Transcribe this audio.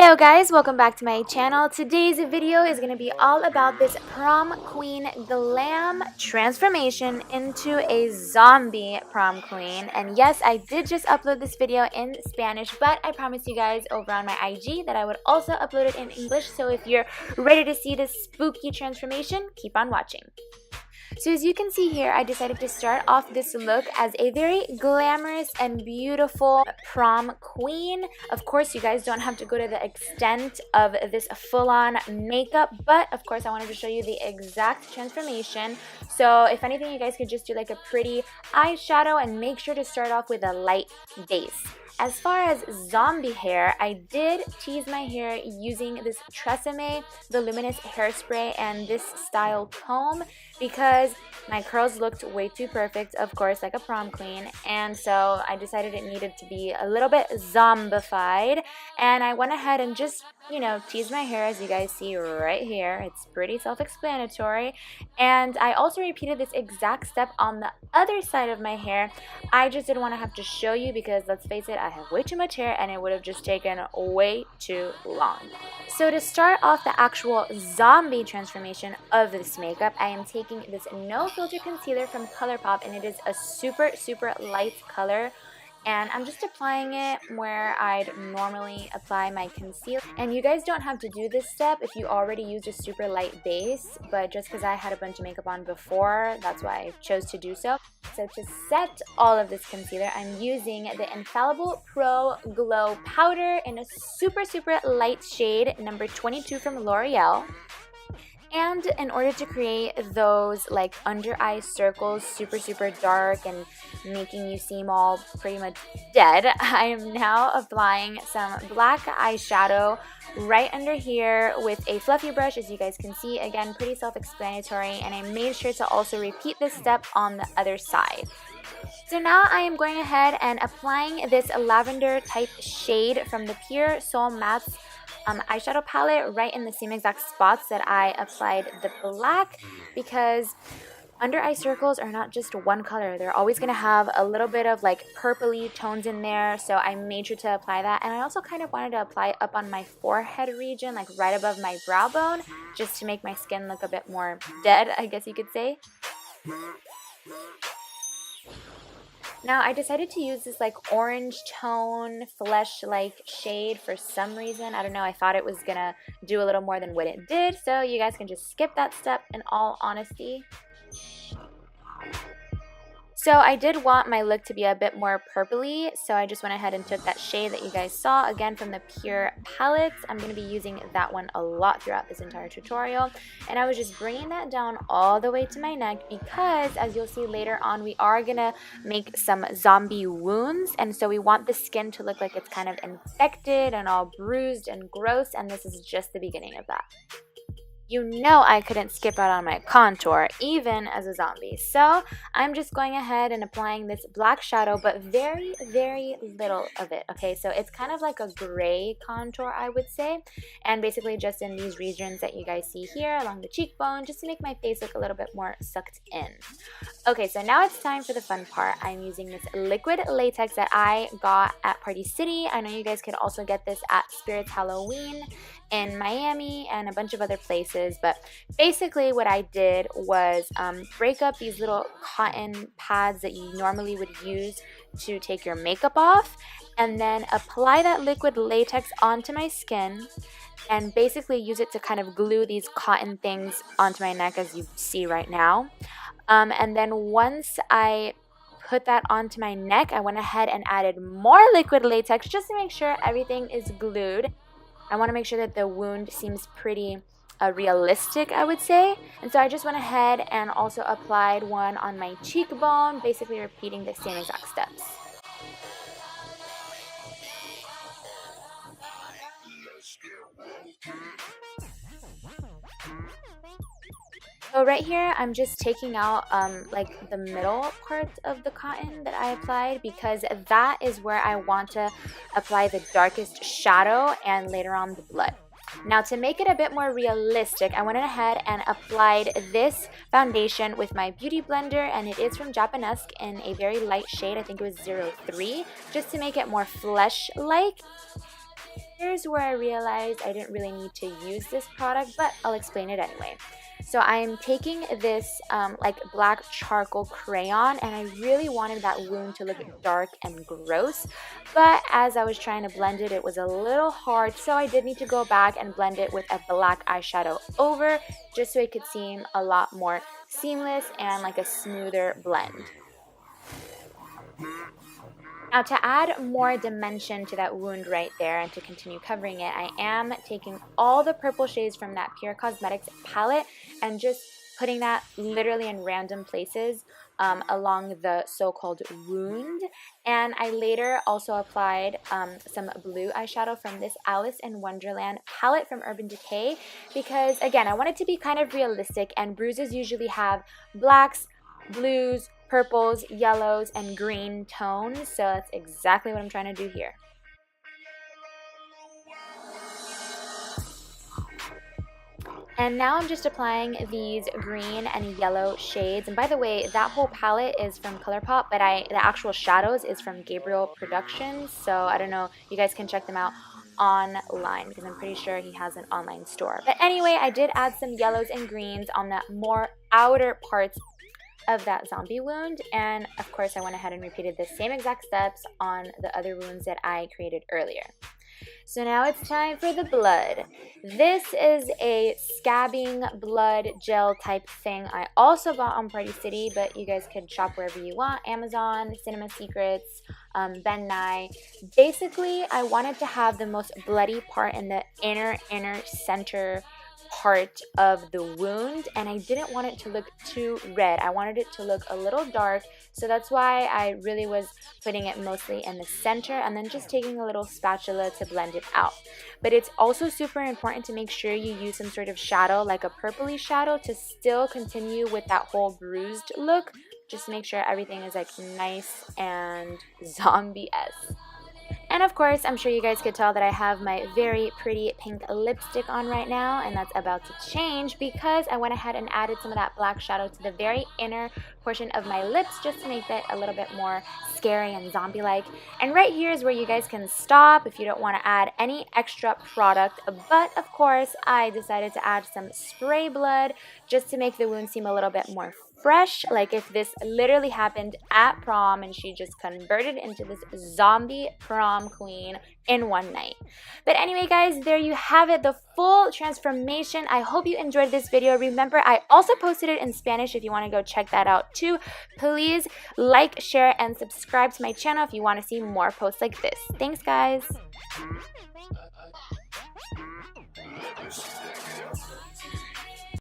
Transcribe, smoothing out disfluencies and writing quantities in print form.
Hello guys, welcome back to my channel. Today's video is going to be all about this prom queen glam transformation into a zombie prom queen. And yes, I did just upload this video in Spanish, but I promised you guys over on my IG that I would also upload it in English. So if you're ready to see this spooky transformation, keep on watching. So as you can see here, I decided to start off this look as a very glamorous and beautiful prom queen. Of course, you guys don't have to go to the extent of this full-on makeup, but of course I wanted to show you the exact transformation. So if anything, you guys could just do like a pretty eyeshadow and make sure to start off with a light base. As far as zombie hair, I did tease my hair using this Tresemme Voluminous Hairspray and this style comb because my curls looked way too perfect, of course, like a prom queen, and so I decided it needed to be a little bit zombified, and I went ahead and just, teased my hair as you guys see right here. It's pretty self-explanatory, and I also repeated this exact step on the other side of my hair. I just didn't want to have to show you because, let's face it, I have way too much hair and it would have just taken way too long. So to start off the actual zombie transformation of this makeup, I am taking this No Filter Concealer from ColourPop, and it is a super light color. And I'm just applying it where I'd normally apply my concealer. And you guys don't have to do this step if you already used a super light base, but just because I had a bunch of makeup on before, that's why I chose to do so. So to set all of this concealer, I'm using the Infallible Pro Glow Powder in a super light shade, number 22 from L'Oreal. And in order to create those like under eye circles, super dark and making you seem all pretty much dead, I am now applying some black eyeshadow right under here with a fluffy brush, as you guys can see. Again, pretty self-explanatory, and I made sure to also repeat this step on the other side. So now I am going ahead and applying this lavender type shade from the Pure Soul Mattes eyeshadow palette right in the same exact spots that I applied the black, because under eye circles are not just one color. They're always going to have a little bit of like purpley tones in there, so I made sure to apply that. And I also kind of wanted to apply it up on my forehead region, like right above my brow bone, just to make my skin look a bit more dead, I guess you could say. Now, I decided to use this like orange tone, flesh-like shade for some reason. I don't know, I thought it was gonna do a little more than what it did, so you guys can just skip that step in all honesty. So I did want my look to be a bit more purpley, so I just went ahead and took that shade that you guys saw, again from the Pure palette. I'm going to be using that one a lot throughout this entire tutorial, and I was just bringing that down all the way to my neck because, as you'll see later on, we are going to make some zombie wounds, and so we want the skin to look like it's kind of infected and all bruised and gross, and this is just the beginning of that. You know I couldn't skip out on my contour, even as a zombie. So I'm just going ahead and applying this black shadow, but very little of it, okay? So it's kind of like a gray contour, I would say, and basically just in these regions that you guys see here along the cheekbone, just to make my face look a little bit more sucked in. Okay, so now it's time for the fun part. I'm using this liquid latex that I got at Party City. I know you guys could also get this at Spirits Halloween in Miami and a bunch of other places, but basically what I did was break up these little cotton pads that you normally would use to take your makeup off, and then apply that liquid latex onto my skin and basically use it to kind of glue these cotton things onto my neck, as you see right now. And then once I put that onto my neck, I went ahead and added more liquid latex just to make sure everything is glued. I want to make sure that the wound seems pretty realistic, I would say. And so I just went ahead and also applied one on my cheekbone, basically repeating the same exact steps. So right here, I'm just taking out like the middle part of the cotton that I applied, because that is where I want to apply the darkest shadow and later on the blood. Now, to make it a bit more realistic, I went ahead and applied this foundation with my beauty blender, and it is from Japanesque in a very light shade. I think it was 03, just to make it more flesh-like. here's where I realized I didn't really need to use this product, but I'll explain it anyway. So I'm taking this like black charcoal crayon, and I really wanted that wound to look dark and gross, but as I was trying to blend it, it was a little hard, so I did need to go back and blend it with a black eyeshadow over, just so it could seem a lot more seamless and like a smoother blend. Now, to add more dimension to that wound right there and to continue covering it, I am taking all the purple shades from that Pure Cosmetics palette and just putting that literally in random places along the so-called wound. And I later also applied some blue eyeshadow from this Alice in Wonderland palette from Urban Decay, because again, I want it to be kind of realistic, and bruises usually have blacks, blues, purples, yellows, and green tones, so that's exactly what I'm trying to do here. And now I'm just applying these green and yellow shades. And by the way, that whole palette is from ColourPop, but the actual shadows is from Gabriel Productions, so I don't know, you guys can check them out online because I'm pretty sure he has an online store. But anyway, I did add some yellows and greens on the more outer parts of that zombie wound, and of course I went ahead and repeated the same exact steps on the other wounds that I created earlier. So now it's time for the blood. This is a scabbing blood gel type thing I also bought on Party City, but you guys could shop wherever you want, Amazon, Cinema Secrets, Ben Nye. Basically, I wanted to have the most bloody part in the inner center part of the wound, and I didn't want it to look too red. I wanted it to look a little dark, so that's why I really was putting it mostly in the center and then just taking a little spatula to blend it out. But it's also super important to make sure you use some sort of shadow, like a purpley shadow, to still continue with that whole bruised look, just to make sure everything is like nice and zombie-esque. And of course, I'm sure you guys could tell that I have my very pretty pink lipstick on right now, and that's about to change because I went ahead and added some of that black shadow to the very inner portion of my lips just to make it a little bit more scary and zombie-like. And right here is where you guys can stop if you don't want to add any extra product, but of course, I decided to add some spray blood just to make the wound seem a little bit more fresh, like if this literally happened at prom and she just converted into this zombie prom queen in one night. But anyway, guys, there you have it, the full transformation. I hope you enjoyed this video. Remember, I also posted it in Spanish if you want to go check that out too. Please like, share, and subscribe to my channel if you want to see more posts like this. Thanks, guys.